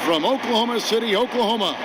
From Oklahoma City, Oklahoma,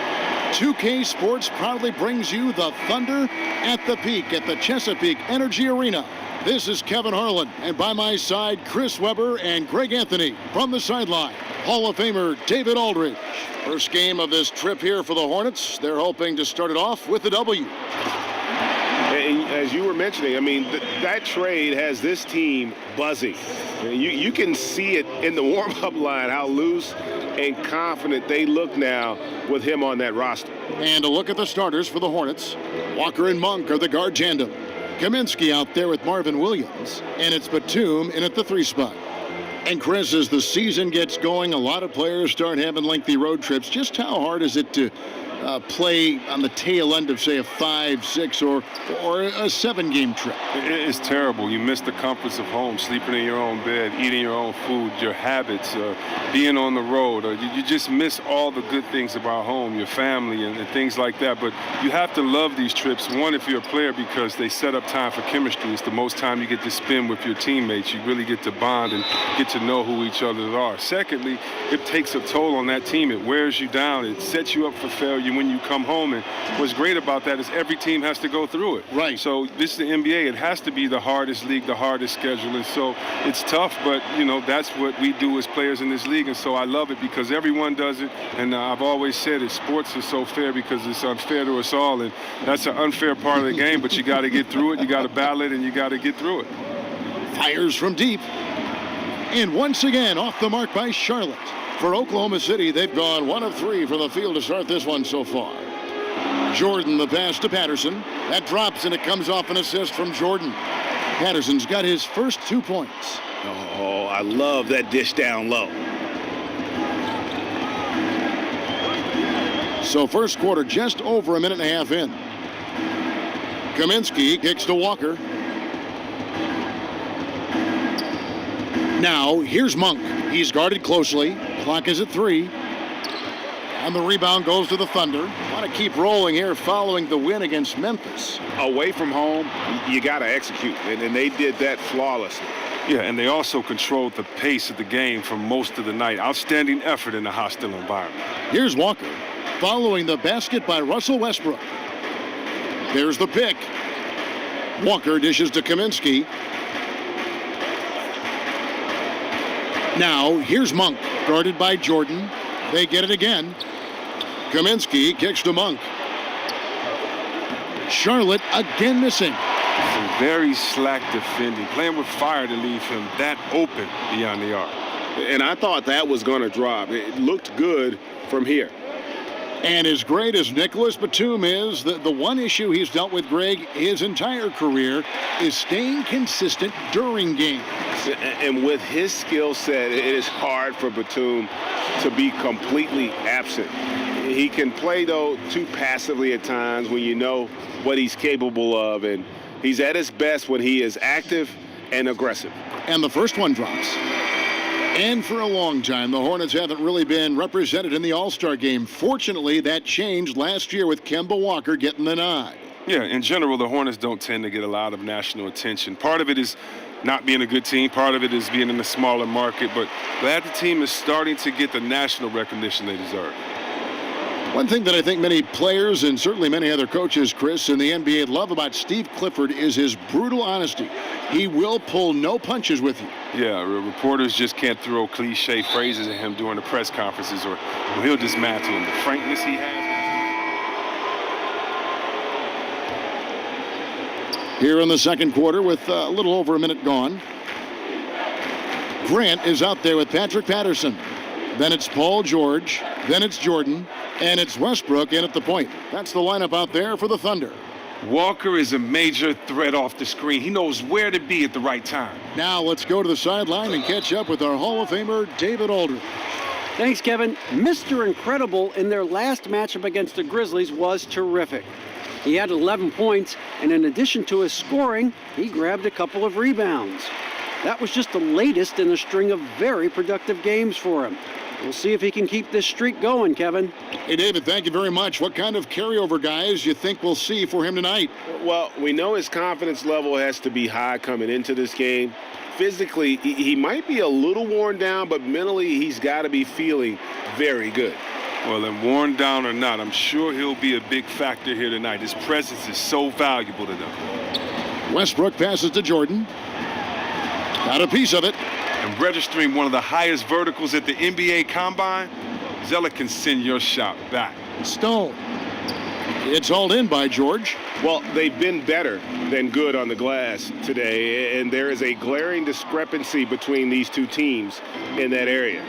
2K Sports proudly brings you the Thunder at the peak at the Chesapeake Energy Arena. This is Kevin Harlan, and by my side, Chris Webber and Greg Anthony. From the sideline, Hall of Famer David Aldridge. First game of this trip here for the Hornets. They're hoping to start it off with a W. And as you were mentioning, I mean, that trade has this team buzzing. You can see it in the warm-up line, how loose and confident they look now with him on that roster. And a look at the starters for the Hornets. Walker and Monk are the guard tandem. Kaminsky out there with Marvin Williams. And it's Batum in at the 3 spot. And Chris, as the season gets going, a lot of players start having lengthy road trips. Just how hard is it to play on the tail end of, say, a 5, 6, or a 7-game trip? It's terrible. You miss the comforts of home, sleeping in your own bed, eating your own food, your habits, being on the road. You just miss all the good things about home, your family and things like that. But you have to love these trips, one, if you're a player, because they set up time for chemistry. It's the most time you get to spend with your teammates. You really get to bond and get to know who each other are. Secondly, it takes a toll on that team. It wears you down. It sets you up for failure when you come home. And what's great about that is every team has to go through it. Right. So this is the NBA. It has to be the hardest league, the hardest schedule. And so it's tough, but, you know, that's what we do as players in this league. And so I love it because everyone does it. And I've always said it, sports is so fair because it's unfair to us all. And that's an unfair part of the game, but you got to get through it. You got to battle it, and you got to get through it. Fires from deep. And once again, off the mark by Charlotte. For Oklahoma City, they've gone 1 of 3 from the field to start this one so far. Jordan, the pass to Patterson. That drops, and it comes off an assist from Jordan. Patterson's got his first 2 points. Oh, I love that dish down low. So first quarter just over a minute and a half in. Kaminsky kicks to Walker. Now, here's Monk. He's guarded closely. Clock is at 3. And the rebound goes to the Thunder. Want to keep rolling here following the win against Memphis. Away from home, you got to execute. And they did that flawlessly. Yeah, and they also controlled the pace of the game for most of the night. Outstanding effort in a hostile environment. Here's Walker following the basket by Russell Westbrook. There's the pick. Walker dishes to Kaminsky. Now, here's Monk, guarded by Jordan. They get it again. Kaminsky kicks to Monk. Charlotte again missing. Some very slack defending, playing with fire to leave him that open beyond the arc. And I thought that was going to drop. It looked good from here. And as great as Nicholas Batum is, the one issue he's dealt with, Greg, his entire career is staying consistent during games. And with his skill set, it is hard for Batum to be completely absent. He can play, though, too passively at times when you know what he's capable of. And he's at his best when he is active and aggressive. And the first one drops. And for a long time, the Hornets haven't really been represented in the All-Star game. Fortunately, that changed last year with Kemba Walker getting the nod. Yeah, in general, the Hornets don't tend to get a lot of national attention. Part of it is not being a good team. Part of it is being in a smaller market. But glad the team is starting to get the national recognition they deserve. One thing that I think many players and certainly many other coaches, Chris, in the NBA love about Steve Clifford is his brutal honesty. He will pull no punches with you. Yeah, reporters just can't throw cliche phrases at him during the press conferences or he'll dismantle him. The frankness he has. Here in the second quarter with a little over a minute gone. Grant is out there with Patrick Patterson. Then it's Paul George. Then it's Jordan. And it's Westbrook in at the point. That's the lineup out there for the Thunder. Walker is a major threat off the screen. He knows where to be at the right time. Now let's go to the sideline and catch up with our Hall of Famer, David Aldridge. Thanks, Kevin. Mr. Incredible in their last matchup against the Grizzlies was terrific. He had 11 points, and in addition to his scoring, he grabbed a couple of rebounds. That was just the latest in a string of very productive games for him. We'll see if he can keep this streak going, Kevin. Hey, David, thank you very much. What kind of carryover guys you think we'll see for him tonight? Well, we know his confidence level has to be high coming into this game. Physically, he might be a little worn down, but mentally, he's got to be feeling very good. Well, then worn down or not, I'm sure he'll be a big factor here tonight. His presence is so valuable to them. Westbrook passes to Jordan. Got a piece of it. And registering one of the highest verticals at the NBA Combine, Zeller can send your shot back. Stone. It's hauled in by George. Well, they've been better than good on the glass today, and there is a glaring discrepancy between these two teams in that area.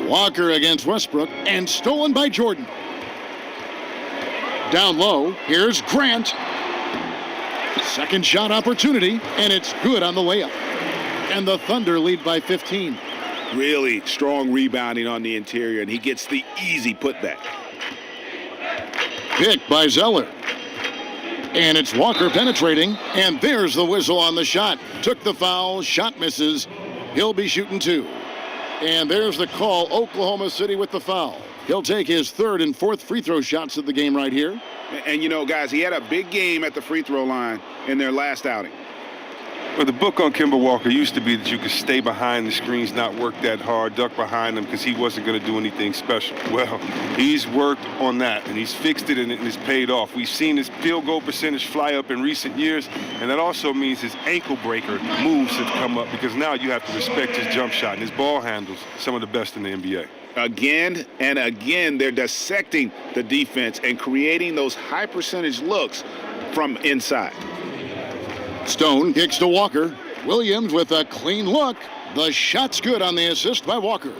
Walker against Westbrook, and stolen by Jordan. Down low, here's Grant. Second shot opportunity, and it's good on the layup. And the Thunder lead by 15. Really strong rebounding on the interior, and he gets the easy putback. Picked by Zeller. And it's Walker penetrating, and there's the whistle on the shot. Took the foul, shot misses. He'll be shooting two. And there's the call, Oklahoma City with the foul. He'll take his third and fourth free throw shots of the game right here. And, you know, guys, he had a big game at the free throw line in their last outing. Well, the book on Kemba Walker used to be that you could stay behind the screens, not work that hard, duck behind them because he wasn't going to do anything special. Well, he's worked on that, and he's fixed it, and it's paid off. We've seen his field goal percentage fly up in recent years, and that also means his ankle breaker moves have come up because now you have to respect his jump shot, and his ball handles some of the best in the NBA. Again and again, they're dissecting the defense and creating those high percentage looks from inside. Stone kicks to Walker. Williams with a clean look. The shot's good on the assist by Walker.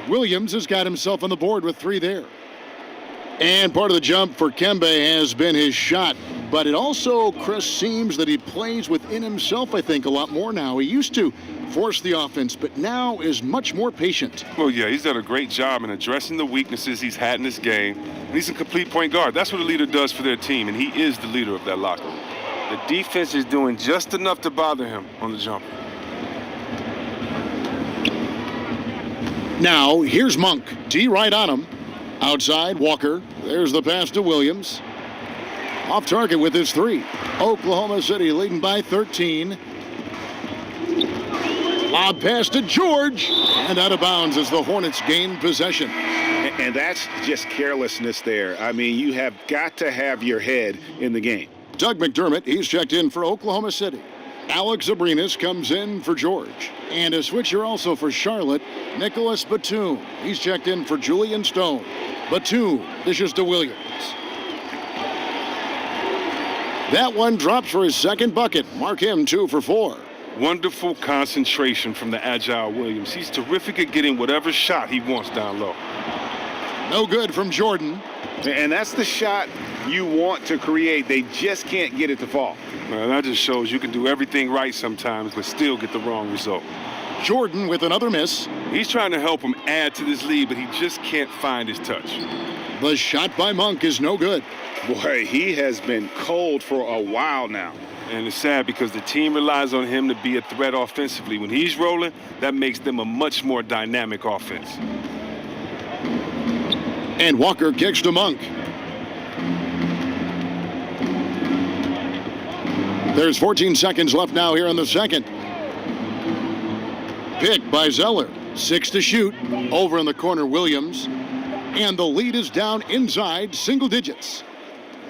Williams has got himself on the board with three there. And part of the jump for Kemba has been his shot. But it also, Chris, seems that he plays within himself, I think, a lot more now. He used to force the offense, but now is much more patient. Well, yeah, he's done a great job in addressing the weaknesses he's had in his game. And he's a complete point guard. That's what a leader does for their team, and he is the leader of that locker room. The defense is doing just enough to bother him on the jumper. Now, here's Monk. D right on him. Outside, Walker. There's the pass to Williams. Off target with his three. Oklahoma City leading by 13. Lob pass to George. And out of bounds as the Hornets gain possession. And that's just carelessness there. I mean, you have got to have your head in the game. Doug McDermott, he's checked in for Oklahoma City. Alex Abrinas comes in for George. And a switcher also for Charlotte, Nicholas Batum. He's checked in for Julian Stone. Batum dishes to Williams. That one drops for his second bucket. Mark him 2 for 4. Wonderful concentration from the agile Williams. He's terrific at getting whatever shot he wants down low. No good from Jordan. And that's the shot you want to create. They just can't get it to fall. Man, that just shows you can do everything right sometimes, but still get the wrong result. Jordan with another miss. He's trying to help him add to this lead, but he just can't find his touch. The shot by Monk is no good. Boy, he has been cold for a while now. And it's sad because the team relies on him to be a threat offensively. When he's rolling, that makes them a much more dynamic offense. And Walker kicks to Monk. There's 14 seconds left now here in the second. Pick by Zeller. 6 to shoot. Over in the corner, Williams. And the lead is down inside single digits.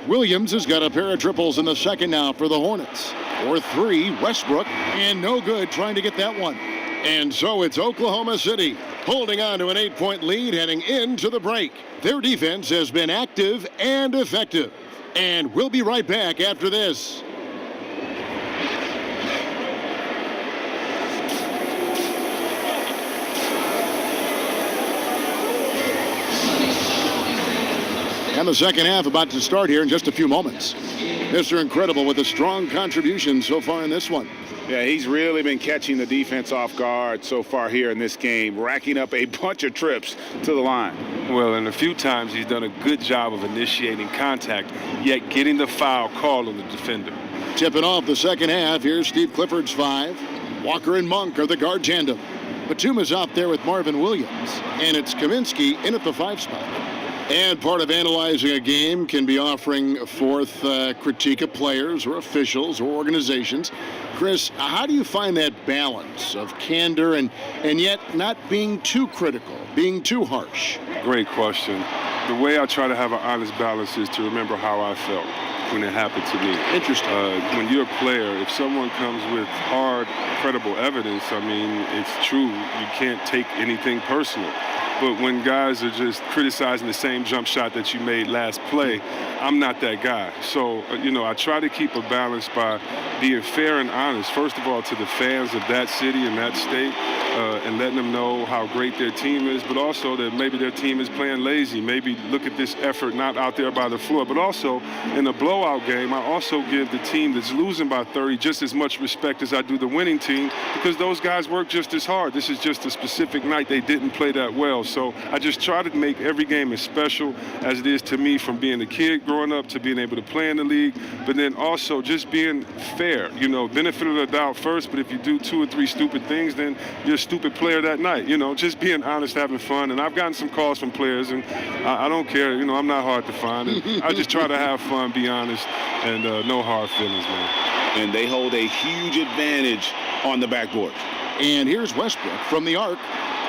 Williams has got a pair of triples in the second now for the Hornets. For 3, Westbrook, and no good trying to get that one. And so it's Oklahoma City holding on to an 8-point lead heading into the break. Their defense has been active and effective. And we'll be right back after this. And the second half about to start here in just a few moments. Mr. Incredible with a strong contribution so far in this one. Yeah, he's really been catching the defense off guard so far here in this game, racking up a bunch of trips to the line. Well, and a few times he's done a good job of initiating contact, yet getting the foul call on the defender. Tipping off the second half, here's Steve Clifford's 5. Walker and Monk are the guard tandem. Batum is out there with Marvin Williams, and it's Kaminsky in at the 5 spot. And part of analyzing a game can be offering forth critique of players or officials or organizations. Chris, how do you find that balance of candor and yet not being too critical, being too harsh? Great question. The way I try to have an honest balance is to remember how I felt when it happened to me. Interesting. When you're a player, if someone comes with hard, credible evidence, I mean, it's true. You can't take anything personal. But when guys are just criticizing the same jump shot that you made last play, I'm not that guy. So, I try to keep a balance by being fair and honest, first of all, to the fans of that city and that state, and letting them know how great their team is, but also that maybe their team is playing lazy. Maybe look at this effort not out there by the floor. But also, in a blowout game, I also give the team that's losing by 30 just as much respect as I do the winning team, because those guys work just as hard. This is just a specific night they didn't play that well. So I just try to make every game as special as it is to me, from being a kid growing up to being able to play in the league, but then also just being fair. Benefit of the doubt first, but if you do 2 or 3 stupid things, then you're a stupid player that night. Just being honest, having fun. And I've gotten some calls from players, and I don't care. I'm not hard to find. And I just try to have fun, be honest, and no hard feelings, man. And they hold a huge advantage on the backboard. And here's Westbrook from the arc.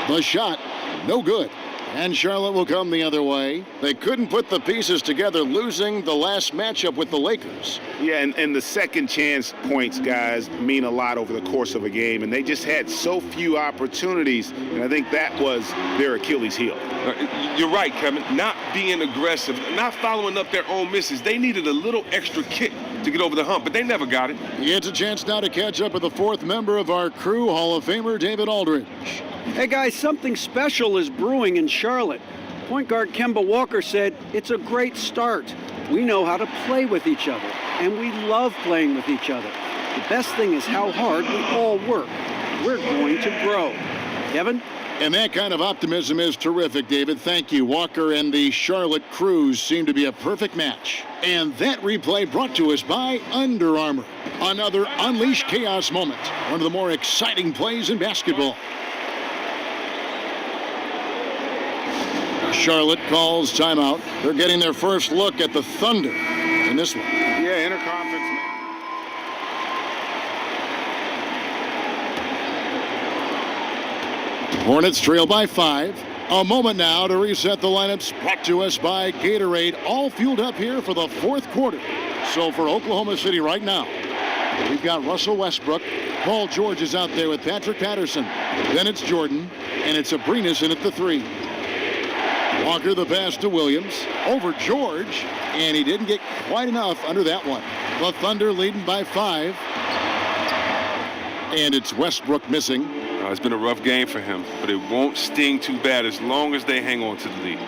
The shot, no good. And Charlotte will come the other way. They couldn't put the pieces together, losing the last matchup with the Lakers. Yeah, and the second chance points, guys, mean a lot over the course of a game. And they just had so few opportunities, and I think that was their Achilles heel. You're right, Kevin. Not being aggressive, not following up their own misses. They needed a little extra kick to get over the hump, but they never got it. He gets a chance now to catch up with the 4th member of our crew, Hall of Famer David Aldridge. Hey guys, something special is brewing in Charlotte. Point guard Kemba Walker said, "It's a great start. We know how to play with each other, and we love playing with each other. The best thing is how hard we all work. We're going to grow." Kevin? And that kind of optimism is terrific, David. Thank you. Walker and the Charlotte Crews seem to be a perfect match. And that replay brought to us by Under Armour. Another Unleash Chaos moment. One of the more exciting plays in basketball. Charlotte calls timeout. They're getting their first look at the Thunder in this one. Yeah, interconference. Hornets trail by 5. A moment now to reset the lineups, brought to us by Gatorade, all fueled up here for the 4th quarter. So for Oklahoma City right now, we've got Russell Westbrook. Paul George is out there with Patrick Patterson. Then it's Jordan, and it's Abrinas in at the 3. Walker the pass to Williams, over George, and he didn't get quite enough under that one. The Thunder leading by 5. And it's Westbrook missing. It's been a rough game for him, but it won't sting too bad as long as they hang on to the lead.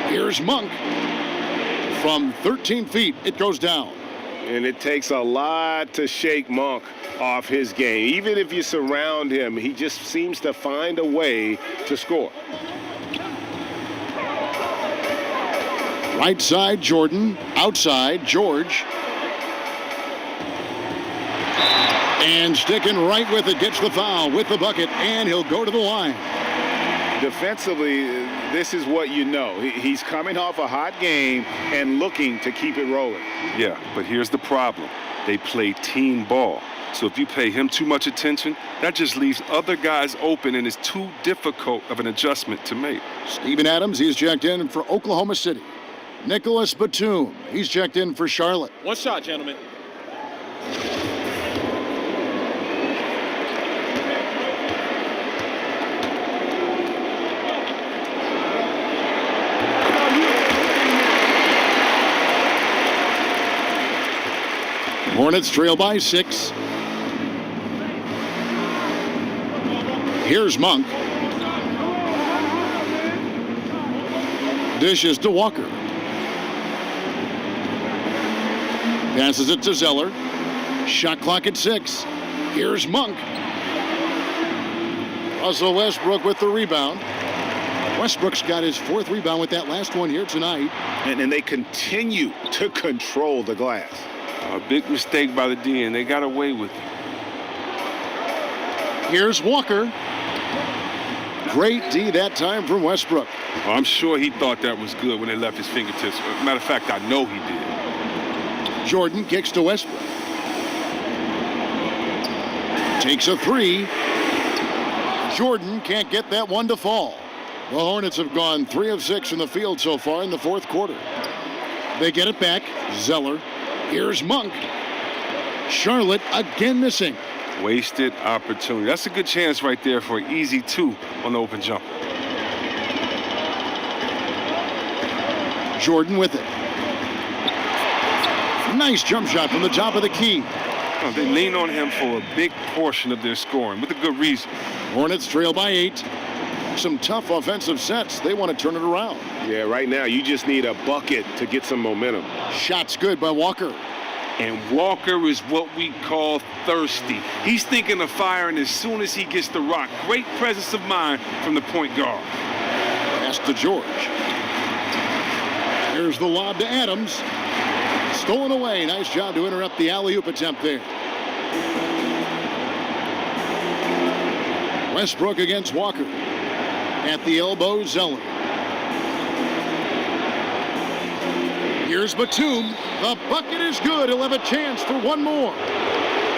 Here's Monk. From 13 feet, it goes down. And it takes a lot to shake Monk off his game. Even if you surround him, he just seems to find a way to score. Right side, Jordan. Outside, George. And sticking right with it, gets the foul with the bucket, and he'll go to the line. Defensively, this is what you know. He's coming off a hot game and looking to keep it rolling. Yeah, but here's the problem. They play team ball. So if you pay him too much attention, that just leaves other guys open, and it's too difficult of an adjustment to make. Steven Adams, he's checked in for Oklahoma City. Nicholas Batum, he's checked in for Charlotte. One shot, gentlemen. Hornets trail by 6. Here's Monk. Dishes to Walker. Passes it to Zeller. Shot clock at 6. Here's Monk. Russell Westbrook with the rebound. Westbrook's got his 4th rebound with that last one here tonight. And they continue to control the glass. A big mistake by the D, and they got away with it. Here's Walker. Great D that time from Westbrook. Oh, I'm sure he thought that was good when they left his fingertips. Matter of fact, I know he did. Jordan kicks to Westbrook. Takes a 3. Jordan can't get that one to fall. The Hornets have gone 3 of 6 from the field so far in the 4th quarter. They get it back. Zeller. Here's Monk. Charlotte again missing. Wasted opportunity. That's a good chance right there for an easy 2 on the open jumper. Jordan with it. Nice jump shot from the top of the key. Oh, they lean on him for a big portion of their scoring with a good reason. Hornets trail by 8. Some tough offensive sets. They want to turn it around. Yeah, right now you just need a bucket to get some momentum. Shots good by Walker. And Walker is what we call thirsty. He's thinking of firing as soon as he gets the rock. Great presence of mind from the point guard. Pass to George. Here's the lob to Adams. Stolen away. Nice job to interrupt the alley-oop attempt there. Westbrook against Walker. At the elbow, Zeller. Here's Batum. The bucket is good. He'll have a chance for one more.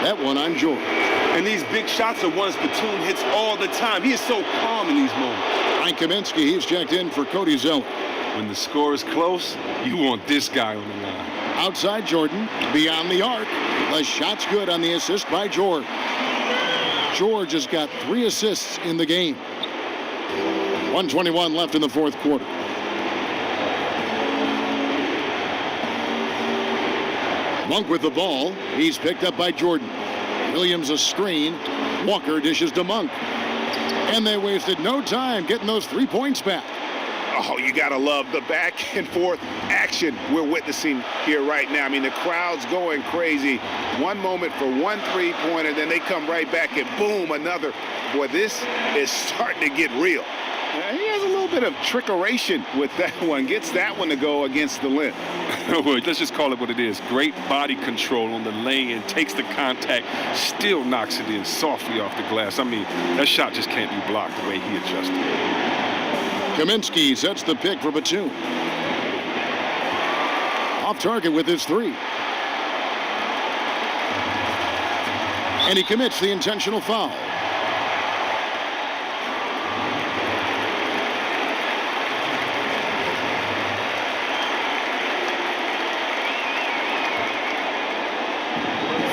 That one on George. And these big shots are ones Batum hits all the time. He is so calm in these moments. Frank Kaminsky, he's checked in for Cody Zeller. When the score is close, you want this guy on the line. Outside Jordan, beyond the arc. The shot's good on the assist by George. George has got 3 assists in the game. 1:21 left in the 4th quarter. Monk with the ball. He's picked up by Jordan. Williams a screen. Walker dishes to Monk. And they wasted no time getting those 3 points back. Oh, you got to love the back and forth action we're witnessing here right now. I mean, the crowd's going crazy. One moment for one 3-pointer, then they come right back and boom, another. Boy, this is starting to get real. He has a little bit of trickeration with that one. Gets that one to go against the limb. Well, let's just call it what it is. Great body control on the lane, takes the contact, still knocks it in softly off the glass. I mean, that shot just can't be blocked the way he adjusted. Kaminsky sets the pick for Batum. Off target with his 3. And he commits the intentional foul.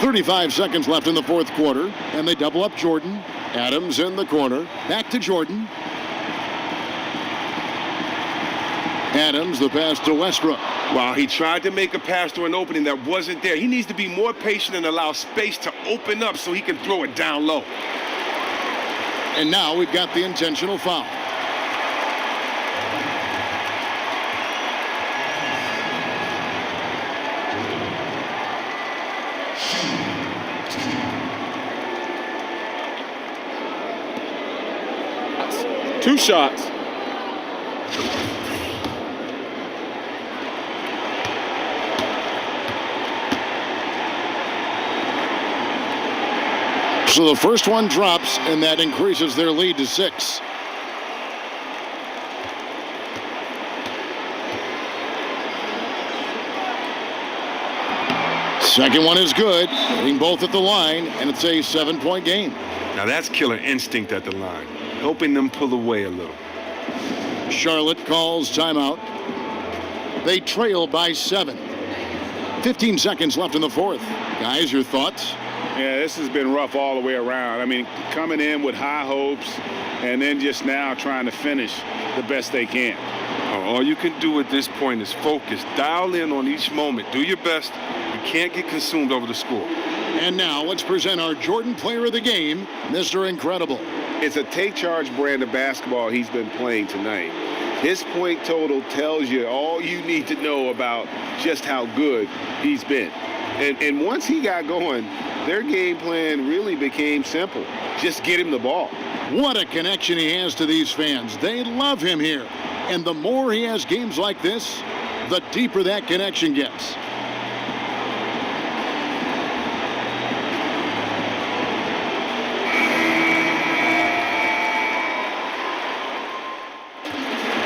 .35 seconds left in the 4th quarter, and they double up Jordan. Adams in the corner. Back to Jordan. Adams, the pass to Westbrook. While he tried to make a pass to an opening that wasn't there, he needs to be more patient and allow space to open up so he can throw it down low. And now we've got the intentional foul. Two shots. So the first one drops, and that increases their lead to 6. Second one is good, hitting both at the line, and it's a 7-point game. Now that's killer instinct at the line, helping them pull away a little. Charlotte calls timeout. They trail by 7. 15 seconds left in the fourth. Guys, your thoughts? Yeah, this has been rough all the way around. I mean, coming in with high hopes and then just now trying to finish the best they can. All you can do at this point is focus, dial in on each moment, do your best. You can't get consumed over the score. And now let's present our Jordan Player of the Game, Mr. Incredible. It's a take charge brand of basketball he's been playing tonight. His point total tells you all you need to know about just how good he's been. And once he got going, their game plan really became simple. Just get him the ball. What a connection he has to these fans. They love him here. And the more he has games like this, the deeper that connection gets.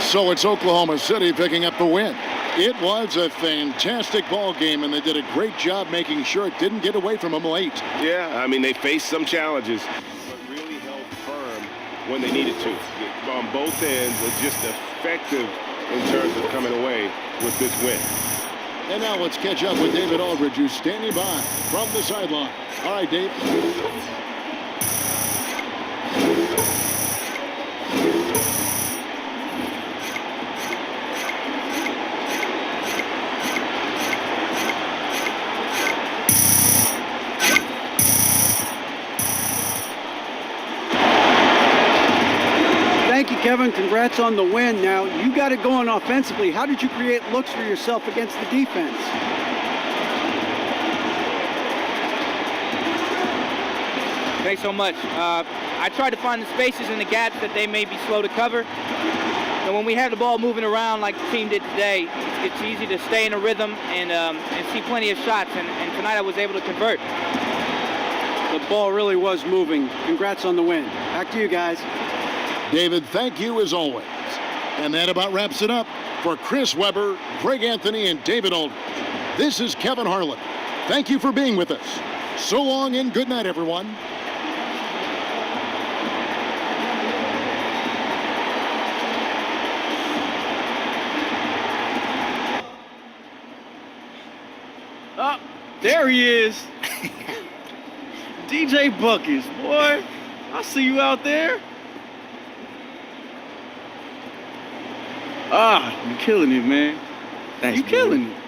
So it's Oklahoma City picking up the win. It was a fantastic ball game, and they did a great job making sure it didn't get away from them late. Yeah, I mean, they faced some challenges, but really held firm when they needed to. On both ends, were just effective in terms of coming away with this win. And now let's catch up with David Aldridge, who's standing by from the sideline. All right, Dave. Thank you, Kevin. Congrats on the win. Now, you got it going offensively. How did you create looks for yourself against the defense? Thanks so much. I tried to find the spaces and the gaps that they may be slow to cover. And when we have the ball moving around like the team did today, it's easy to stay in a rhythm and see plenty of shots. And tonight I was able to convert. The ball really was moving. Congrats on the win. Back to you guys. David, thank you as always. And that about wraps it up. For Chris Webber, Greg Anthony, and David Aldridge, this is Kevin Harlan. Thank you for being with us. So long and good night, everyone. Oh, there he is. DJ Buckets, boy. I see you out there. Ah, you killing it, man. Thanks, you killing man. it.